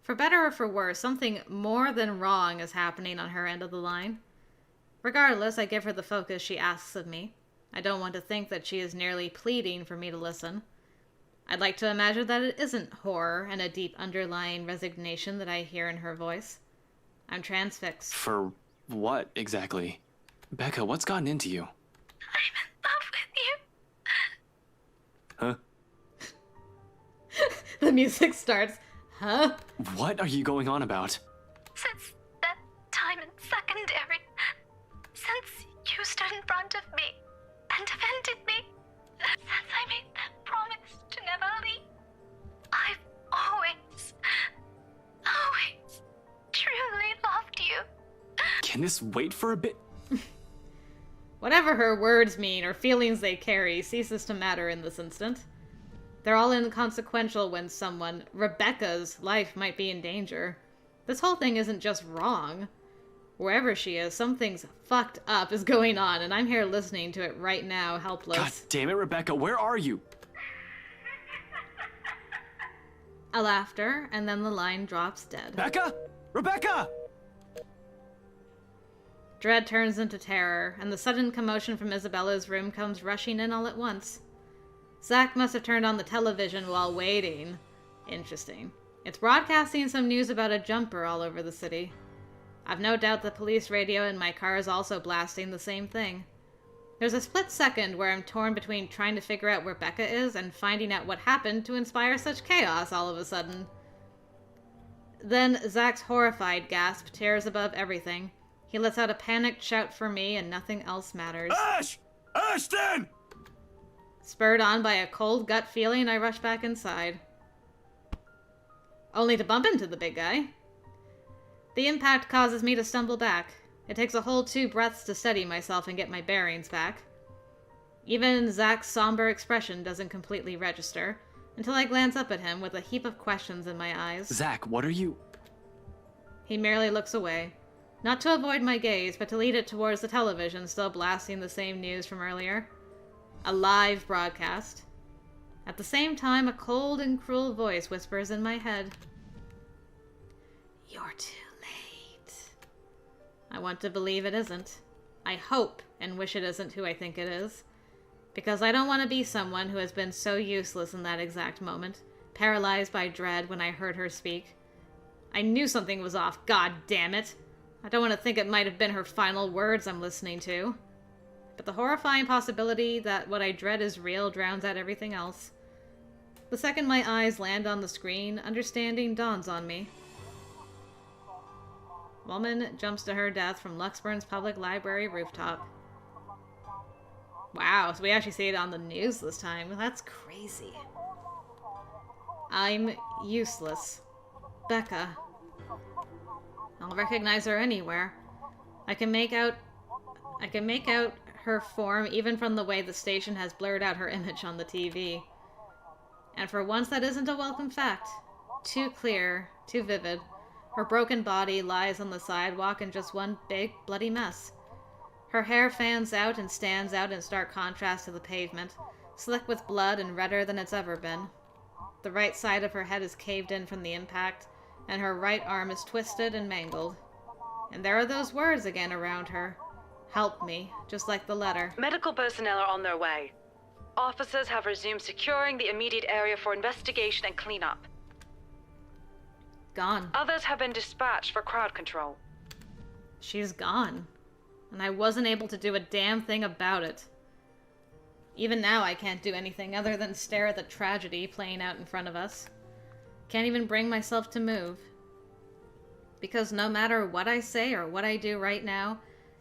For better or for worse, something more than wrong is happening on her end of the line. Regardless, I give her the focus she asks of me. I don't want to think that she is nearly pleading for me to listen. I'd like to imagine that it isn't horror and a deep underlying resignation that I hear in her voice. I'm transfixed. For what, exactly? Becca, what's gotten into you? I'm in love with you. Huh? The music starts. Huh? What are you going on about? Since that time in secondary, since you stood in front of me and defended me, since I made that promise to never leave, I've always truly loved you. Can this wait for a bit? Whatever her words mean or feelings they carry ceases to matter in this instant. They're all inconsequential when someone, Rebecca's, life might be in danger. This whole thing isn't just wrong. Wherever she is, something's fucked up is going on, and I'm here listening to it right now, helpless. God damn it, Rebecca, where are you? A laughter, and then the line drops dead. Becca? Rebecca! Dread turns into terror, and the sudden commotion from Isabella's room comes rushing in all at once. Zach must have turned on the television while waiting. Interesting. It's broadcasting some news about a jumper all over the city. I've no doubt the police radio in my car is also blasting the same thing. There's a split second where I'm torn between trying to figure out where Becca is and finding out what happened to inspire such chaos all of a sudden. Then Zach's horrified gasp tears above everything. He lets out a panicked shout for me and nothing else matters. Ash! Ashton! Spurred on by a cold gut feeling, I rush back inside. Only to bump into the big guy. The impact causes me to stumble back. It takes a whole 2 breaths to steady myself and get my bearings back. Even Zach's somber expression doesn't completely register, until I glance up at him with a heap of questions in my eyes. Zach, what are you... He merely looks away. Not to avoid my gaze, but to lead it towards the television still blasting the same news from earlier. A live broadcast. At the same time, a cold and cruel voice whispers in my head. You're too late. I want to believe it isn't. I hope and wish it isn't who I think it is. Because I don't want to be someone who has been so useless in that exact moment, paralyzed by dread when I heard her speak. I knew something was off, god damn it! I don't want to think it might have been her final words I'm listening to. But the horrifying possibility that what I dread is real drowns out everything else. The second my eyes land on the screen, understanding dawns on me. Woman jumps to her death from Luxburn's public library rooftop. Wow, so we actually see it on the news this time. That's crazy. I'm useless. Becca. I'll recognize her anywhere. I can make out her form even from the way the station has blurred out her image on the TV. And for once that isn't a welcome fact. Too clear, too vivid. Her broken body lies on the sidewalk in just one big, bloody mess. Her hair fans out and stands out in stark contrast to the pavement, slick with blood and redder than it's ever been. The right side of her head is caved in from the impact, and her right arm is twisted and mangled. And there are those words again around her. Help me, just like the letter. Medical personnel are on their way. Officers have resumed securing the immediate area for investigation and cleanup. Gone. Others have been dispatched for crowd control. She's gone. And I wasn't able to do a damn thing about it. Even now I can't do anything other than stare at the tragedy playing out in front of us. Can't even bring myself to move. Because no matter what I say or what I do right now,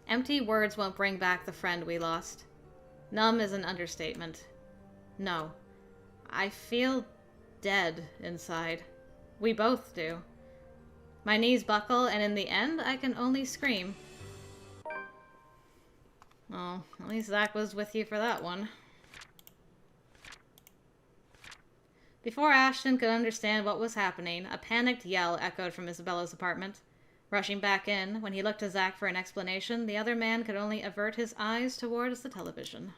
empty words won't bring back the friend we lost. Numb is an understatement. No. I feel dead inside. We both do. My knees buckle, and in the end, I can only scream. Oh, at least Zach was with you for that one. Before Ashton could understand what was happening, a panicked yell echoed from Isabella's apartment. Rushing back in, when he looked to Zach for an explanation, the other man could only avert his eyes towards the television.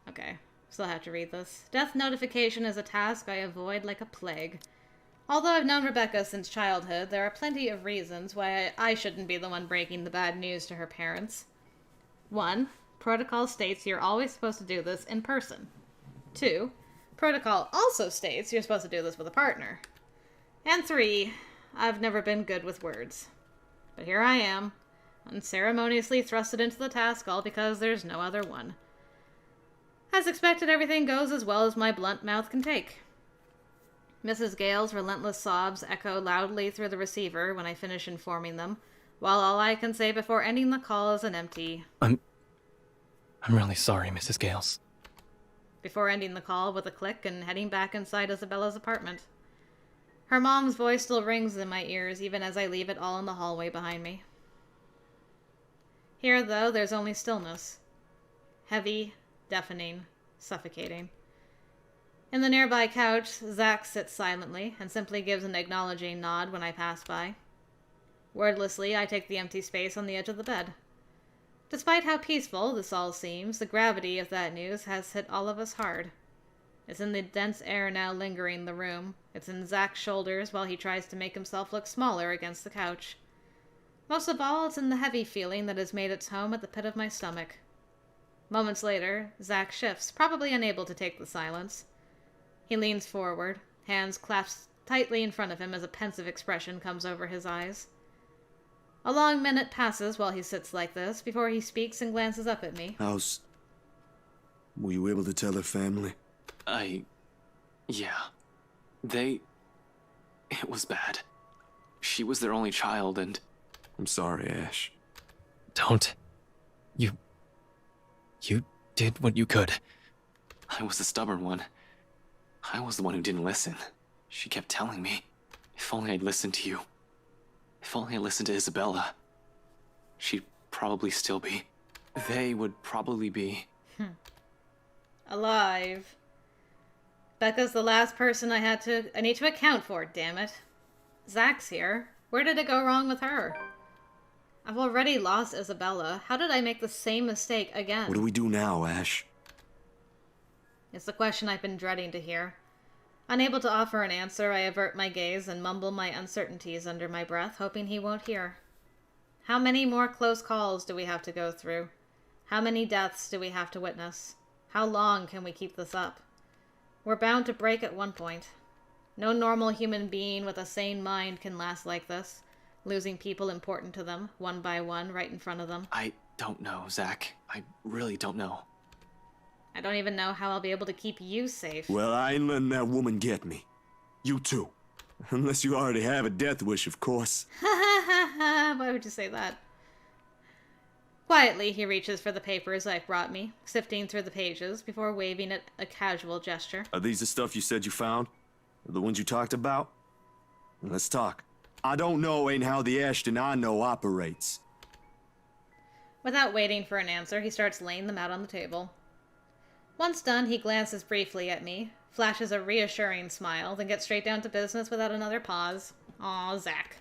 Okay, still have to read this. Death notification is a task I avoid like a plague. Although I've known Rebecca since childhood, there are plenty of reasons why I shouldn't be the one breaking the bad news to her parents. 1. Protocol states you're always supposed to do this in person. 2. Protocol also states you're supposed to do this with a partner. And 3. I've never been good with words. But here I am, unceremoniously thrusted into the task all because there's no other one. As expected, everything goes as well as my blunt mouth can take. Mrs. Gale's relentless sobs echo loudly through the receiver when I finish informing them, while all I can say before ending the call is an empty... I'm really sorry, Mrs. Gales. Before ending the call with a click and heading back inside Isabella's apartment. Her mom's voice still rings in my ears even as I leave it all in the hallway behind me. Here, though, there's only stillness. Heavy, deafening, suffocating. In the nearby couch, Zach sits silently and simply gives an acknowledging nod when I pass by. Wordlessly, I take the empty space on the edge of the bed. Despite how peaceful this all seems, the gravity of that news has hit all of us hard. It's in the dense air now lingering the room. It's in Zach's shoulders while he tries to make himself look smaller against the couch. Most of all, it's in the heavy feeling that has made its home at the pit of my stomach. Moments later, Zach shifts, probably unable to take the silence. He leans forward, hands clasped tightly in front of him as a pensive expression comes over his eyes. A long minute passes while he sits like this, before he speaks and glances up at me. Were you able to tell her family? Yeah. It was bad. She was their only child, and... I'm sorry, Ash. Don't. You did what you could. I was the stubborn one. I was the one who didn't listen. She kept telling me, if only I'd listened to you. If only I listened to Isabella. She'd probably still be. They would probably be... Alive. Becca's the last person I need to account for, damn it. Zach's here. Where did it go wrong with her? I've already lost Isabella. How did I make the same mistake again? What do we do now, Ash? It's the question I've been dreading to hear. Unable to offer an answer, I avert my gaze and mumble my uncertainties under my breath, hoping he won't hear. How many more close calls do we have to go through? How many deaths do we have to witness? How long can we keep this up? We're bound to break at one point. No normal human being with a sane mind can last like this, losing people important to them, one by one, right in front of them. I don't know, Zach. I really don't know. I don't even know how I'll be able to keep you safe. Well, I ain't letting that woman get me. You too. Unless you already have a death wish, of course. Ha ha ha ha! Why would you say that? Quietly, he reaches for the papers Zach brought me, sifting through the pages before waving it a casual gesture. Are these the stuff you said you found? The ones you talked about? Let's talk. I don't know ain't how the Ashton I know operates. Without waiting for an answer, he starts laying them out on the table. Once done, he glances briefly at me, flashes a reassuring smile, then gets straight down to business without another pause. Aw, Zach.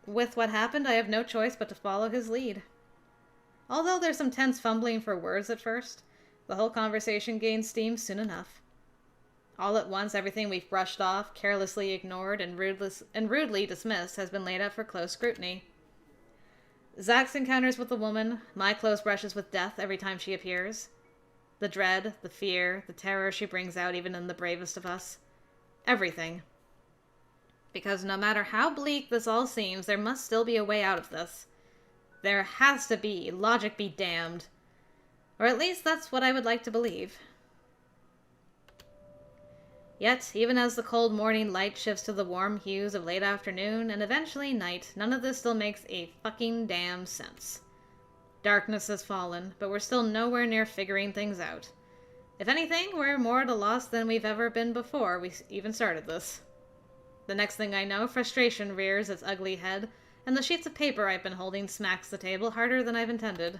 With what happened, I have no choice but to follow his lead. Although there's some tense fumbling for words at first, the whole conversation gains steam soon enough. All at once, everything we've brushed off, carelessly ignored, and rudely dismissed has been laid out for close scrutiny. Zach's encounters with the woman, my close brushes with death every time she appears. The dread, the fear, the terror she brings out even in the bravest of us. Everything. Because no matter how bleak this all seems, there must still be a way out of this. There has to be, logic be damned. Or at least that's what I would like to believe. Yet, even as the cold morning light shifts to the warm hues of late afternoon and eventually night, none of this still makes a fucking damn sense. Darkness has fallen, but we're still nowhere near figuring things out. If anything, we're more at a loss than we've ever been before we even started this. The next thing I know, frustration rears its ugly head, and the sheets of paper I've been holding smacks the table harder than I've intended.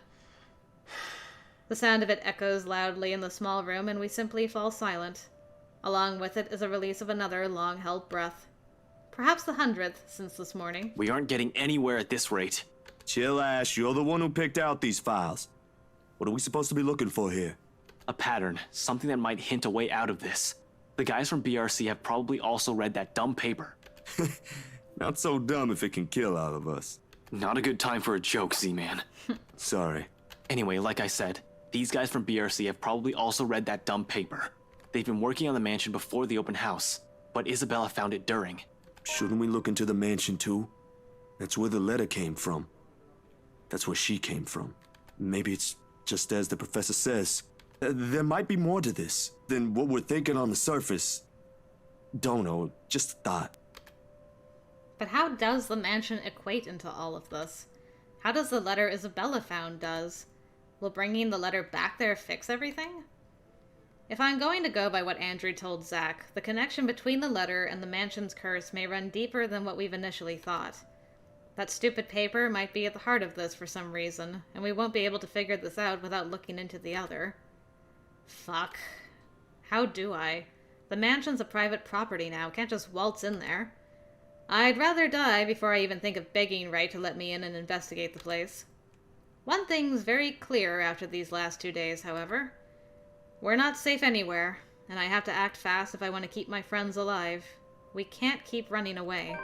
The sound of it echoes loudly in the small room, and we simply fall silent. Along with it is a release of another long-held breath. Perhaps the 100th since this morning. We aren't getting anywhere at this rate. Chill, Ash. You're the one who picked out these files. What are we supposed to be looking for here? A pattern. Something that might hint a way out of this. The guys from BRC have probably also read that dumb paper. Not so dumb if it can kill all of us. Not a good time for a joke, Z-Man. Sorry. Anyway, like I said, these guys from BRC have probably also read that dumb paper. They've been working on the mansion before the open house, but Isabella found it during. Shouldn't we look into the mansion too? That's where the letter came from. That's where she came from. Maybe it's just as the professor says. There might be more to this than what we're thinking on the surface. Don't know, just a thought. But how does the mansion equate into all of this? How does the letter Isabella found does? Will bringing the letter back there fix everything? If I'm going to go by what Andrew told Zach, the connection between the letter and the mansion's curse may run deeper than what we've initially thought. That stupid paper might be at the heart of this for some reason, and we won't be able to figure this out without looking into the other. Fuck. How do I? The mansion's a private property now, can't just waltz in there. I'd rather die before I even think of begging Wright to let me in and investigate the place. One thing's very clear after these last 2 days, however. We're not safe anywhere, and I have to act fast if I want to keep my friends alive. We can't keep running away.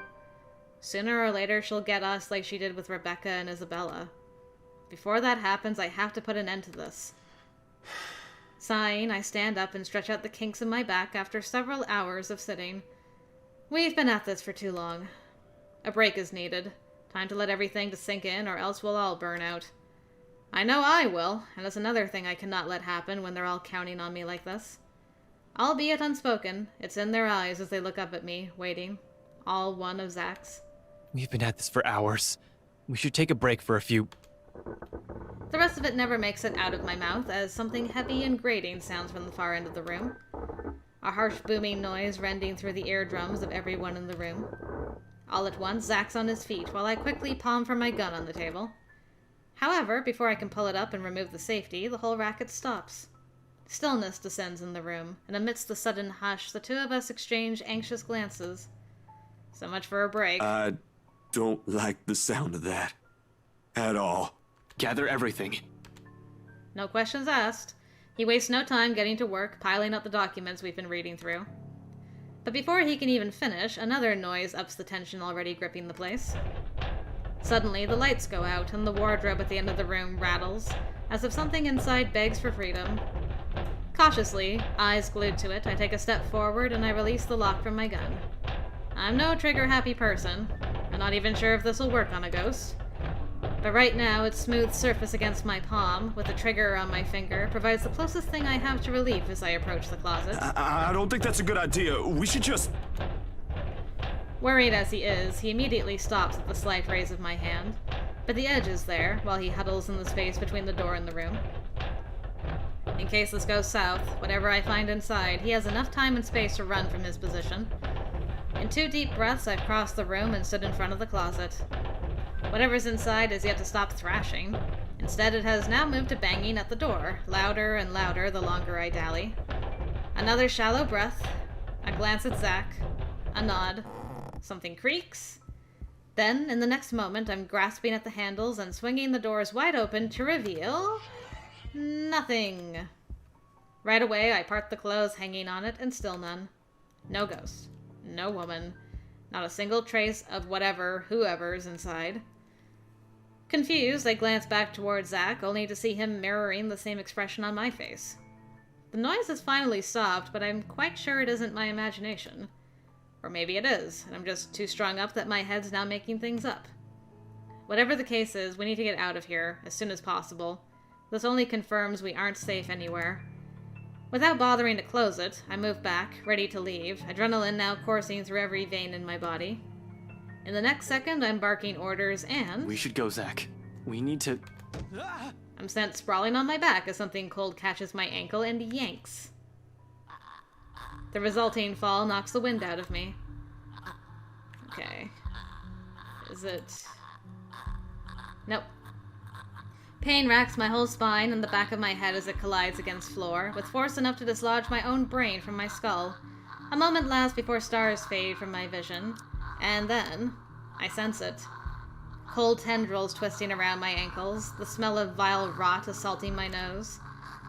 Sooner or later she'll get us like she did with Rebecca and Isabella. Before that happens, I have to put an end to this. Sighing, I stand up and stretch out the kinks in my back after several hours of sitting. We've been at this for too long. A break is needed. Time to let everything to sink in, or else we'll all burn out. I know I will, and that's another thing I cannot let happen when they're all counting on me like this. Albeit unspoken, it's in their eyes as they look up at me, waiting. All one of Zach's. We've been at this for hours. We should take a break for a few... The rest of it never makes it out of my mouth as something heavy and grating sounds from the far end of the room. A harsh booming noise rending through the eardrums of everyone in the room. All at once, Zach's on his feet while I quickly palm for my gun on the table. However, before I can pull it up and remove the safety, the whole racket stops. Stillness descends in the room, and amidst the sudden hush, the two of us exchange anxious glances. So much for a break. I don't like the sound of that. At all. Gather everything. No questions asked. He wastes no time getting to work, piling up the documents we've been reading through. But before he can even finish, another noise ups the tension already gripping the place. Suddenly, the lights go out, and the wardrobe at the end of the room rattles, as if something inside begs for freedom. Cautiously, eyes glued to it, I take a step forward and I release the lock from my gun. I'm no trigger-happy person. I'm not even sure if this will work on a ghost. But right now, its smooth surface against my palm, with the trigger on my finger, provides the closest thing I have to relief as I approach the closet. I don't think that's a good idea. We should just... Worried as he is, he immediately stops at the slight raise of my hand, but the edge is there, while he huddles in the space between the door and the room. In case this goes south, whatever I find inside, he has enough time and space to run from his position. In 2 deep breaths, I've crossed the room and stood in front of the closet. Whatever's inside has yet to stop thrashing. Instead, it has now moved to banging at the door, louder and louder the longer I dally. Another shallow breath, a glance at Zach, a nod. Something creaks. Then, in the next moment, I'm grasping at the handles and swinging the doors wide open to reveal... nothing. Right away, I part the clothes hanging on it, and still none. No ghost. No woman. Not a single trace of whatever, whoever's inside. Confused, I glance back towards Zach, only to see him mirroring the same expression on my face. The noise has finally stopped, but I'm quite sure it isn't my imagination. Or maybe it is, and I'm just too strung up that my head's now making things up. Whatever the case is, we need to get out of here, as soon as possible. This only confirms we aren't safe anywhere. Without bothering to close it, I move back, ready to leave, adrenaline now coursing through every vein in my body. In the next second, I'm barking orders and... We should go, Zach. We need to... I'm sent sprawling on my back as something cold catches my ankle and yanks. The resulting fall knocks the wind out of me. Okay. Is it... Nope. Pain racks my whole spine and the back of my head as it collides against floor, with force enough to dislodge my own brain from my skull. A moment lasts before stars fade from my vision, and then I sense it. Cold tendrils twisting around my ankles, the smell of vile rot assaulting my nose.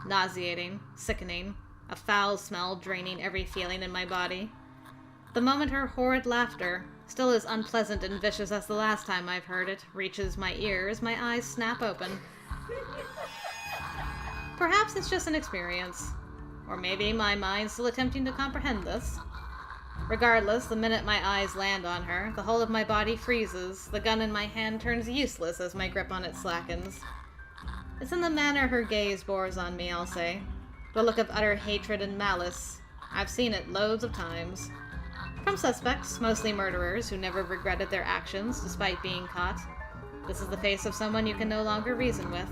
Nauseating, sickening, a foul smell draining every feeling in my body. The moment her horrid laughter, still as unpleasant and vicious as the last time I've heard it, reaches my ears, my eyes snap open. Perhaps it's just an experience. Or maybe my mind's still attempting to comprehend this. Regardless, the minute my eyes land on her, the whole of my body freezes, the gun in my hand turns useless as my grip on it slackens. It's in the manner her gaze bores on me, I'll say. The look of utter hatred and malice. I've seen it loads of times. From suspects, mostly murderers, who never regretted their actions despite being caught. This is the face of someone you can no longer reason with.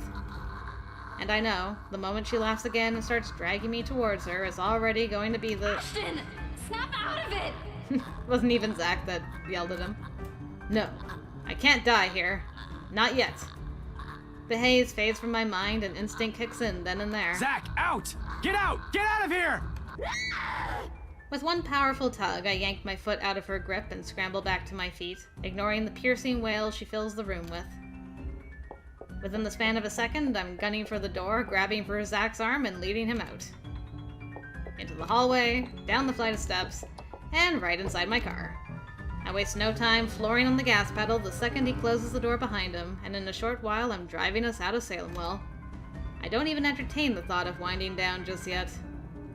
And I know, the moment she laughs again and starts dragging me towards her is already going to be the— Ashton! Snap out of it! Wasn't even Zach that yelled at him. No, I can't die here. Not yet. The haze fades from my mind and instinct kicks in then and there. Zach, out! Get out! Get out of here! With one powerful tug, I yank my foot out of her grip and scramble back to my feet, ignoring the piercing wail she fills the room with. Within the span of a second, I'm gunning for the door, grabbing for Zach's arm and leading him out. Into the hallway, down the flight of steps, and right inside my car. I waste no time flooring on the gas pedal the second he closes the door behind him, and in a short while I'm driving us out of Salemwell. I don't even entertain the thought of winding down just yet,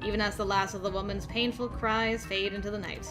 even as the last of the woman's painful cries fade into the night.